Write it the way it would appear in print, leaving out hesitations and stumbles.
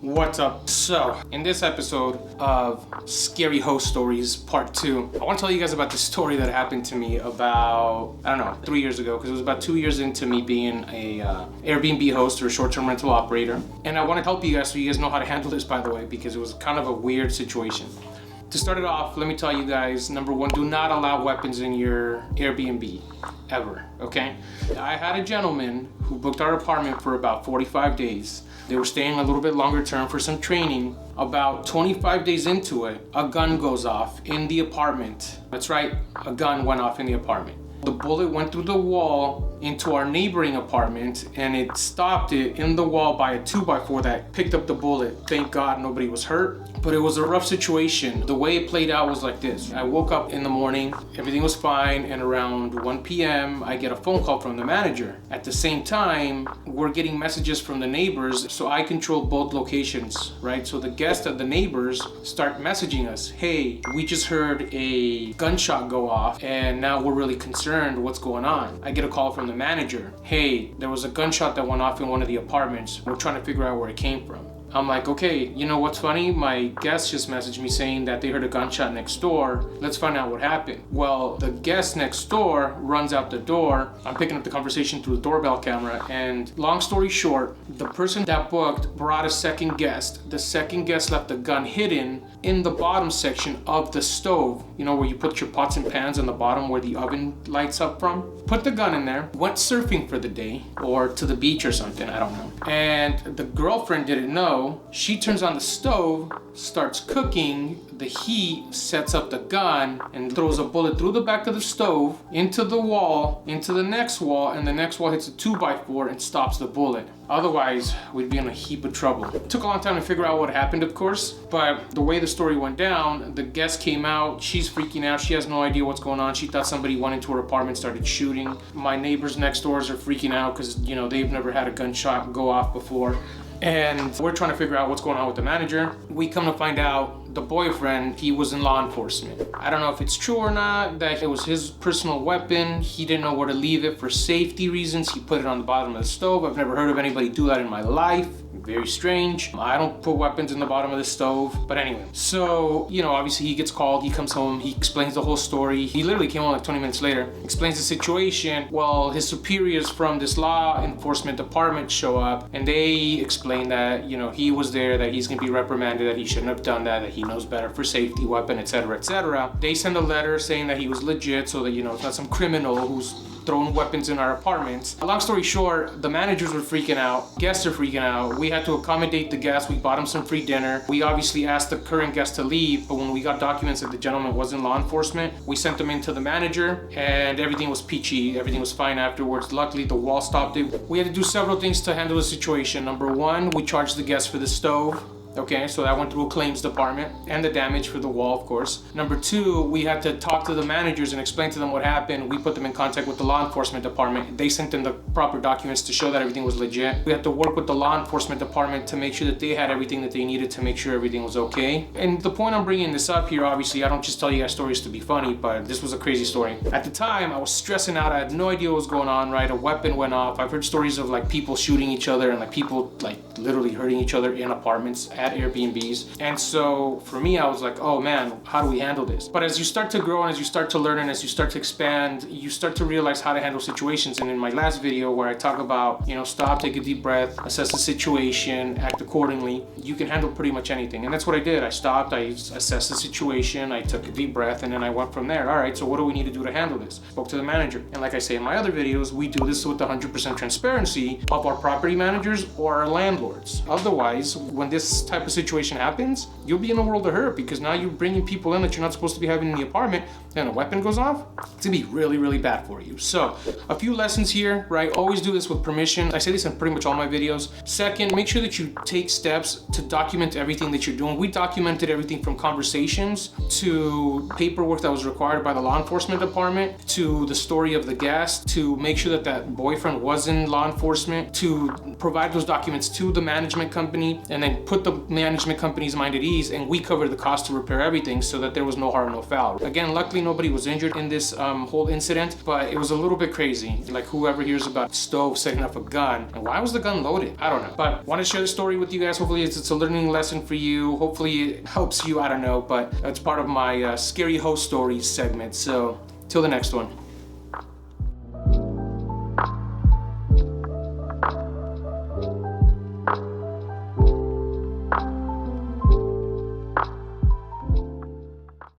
What's up? So, in this episode of Scary Host Stories Part 2, I want to tell you guys about this story that happened to me about, 3 years ago, because it was about 2 years into me being a Airbnb host or a short-term rental operator. And I want to help you guys so you guys know how to handle this, by the way, because it was kind of a weird situation. To start it off, let me tell you guys, number one, do not allow weapons in your Airbnb, ever, okay? I had a gentleman who booked our apartment for about 45 days. They were staying a little bit longer term for some training. About 25 days into it, a gun goes off in the apartment. That's right, a gun went off in the apartment. The bullet went through the wall into our neighboring apartment and it stopped it in the wall by a 2x4 that picked up the bullet. Thank God nobody was hurt, but it was a rough situation. The way it played out was like this. I woke up in the morning, everything was fine, and around 1 p.m. I get a phone call from the manager. At the same time, we're getting messages from the neighbors, so I control both locations, right? So the guests and the neighbors start messaging us, hey, we just heard a gunshot go off and now we're really concerned. What's going on? I get a call from the manager. Hey, there was a gunshot that went off in one of the apartments. We're trying to figure out where it came from. I'm like, okay, you know what's funny? My guest just messaged me saying that they heard a gunshot next door. Let's find out what happened. Well, the guest next door runs out the door. I'm picking up the conversation through the doorbell camera, and long story short, the person that booked brought a second guest. The second guest left the gun hidden in the bottom section of the stove. You know, where you put your pots and pans on the bottom where the oven lights up from? Put the gun in there, went surfing for the day, or to the beach or something, I don't know. And the girlfriend didn't know. She turns on the stove, starts cooking, the heat sets up the gun and throws a bullet through the back of the stove, into the wall, into the next wall, and the next wall hits a 2x4 and stops the bullet. Otherwise, we'd be in a heap of trouble. It took a long time to figure out what happened, of course, but the way the story went down, the guest came out, she's freaking out, she has no idea what's going on. She thought somebody went into her apartment, started shooting. My neighbors next doors are freaking out because, you know, they've never had a gunshot go off before. And we're trying to figure out what's going on with the manager. We come to find out the boyfriend, he was in law enforcement. I don't know if it's true or not, that it was his personal weapon. He didn't know where to leave it for safety reasons. He put it on the bottom of the stove. I've never heard of anybody do that in my life. Very strange. I don't put weapons in the bottom of the stove. But anyway, so, you know, obviously he gets called, he comes home, he explains the whole story. He literally came home like 20 minutes later, explains the situation. Well, his superiors from this law enforcement department show up and they explain that, you know, he was there, that he's gonna be reprimanded, that he shouldn't have done that he knows better for safety, weapon, etc., etc. They send a letter saying that he was legit so that, you know, it's not some criminal who's throwing weapons in our apartments. Long story short, the managers were freaking out, guests are freaking out. We had to accommodate the guests. We bought him some free dinner. We obviously asked the current guest to leave, but when we got documents that the gentleman was in law enforcement, we sent them in to the manager and everything was peachy. Everything was fine afterwards. Luckily, the wall stopped it. We had to do several things to handle the situation. Number one, we charged the guest for the stove. Okay, so that went through a claims department and the damage for the wall, of course. Number two, we had to talk to the managers and explain to them what happened. We put them in contact with the law enforcement department. They sent in the proper documents to show that everything was legit. We had to work with the law enforcement department to make sure that they had everything that they needed to make sure everything was okay. And the point I'm bringing this up here, obviously, I don't just tell you guys stories to be funny, but this was a crazy story. At the time, I was stressing out. I had no idea what was going on, right? A weapon went off. I've heard stories of like people shooting each other and like people like literally hurting each other in apartments at Airbnbs. And so for me, I was like, oh man, how do we handle this? But as you start to grow and as you start to learn and as you start to expand, you start to realize how to handle situations. And in my last video where I talk about, you know, stop, take a deep breath, assess the situation, act accordingly, you can handle pretty much anything. And that's what I did. I stopped, I assessed the situation, I took a deep breath, and then I went from there. All right, so what do we need to do to handle this? Spoke to the manager. And like I say in my other videos, we do this with 100% transparency of our property managers or our landlords. Otherwise, when this type of situation happens, you'll be in a world of hurt because now you're bringing people in that you're not supposed to be having in the apartment and a weapon goes off. It's gonna be really, really bad for you. So a few lessons here, right? Always do this with permission. I say this in pretty much all my videos. Second, make sure that you take steps to document everything that you're doing. We documented everything from conversations to paperwork that was required by the law enforcement department to the story of the guest to make sure that that boyfriend was in law enforcement to provide those documents to the management company and then put the management company's mind at ease, and we covered the cost to repair everything so that there was no harm, no foul. Again, luckily nobody was injured in this whole incident, but it was a little bit crazy. Like, whoever hears about stove setting off a gun, and why was the gun loaded? I don't know. But want to share the story with you guys. Hopefully it's a learning lesson for you. Hopefully it helps you, I don't know, but it's part of my scary host stories segment. So till the next one.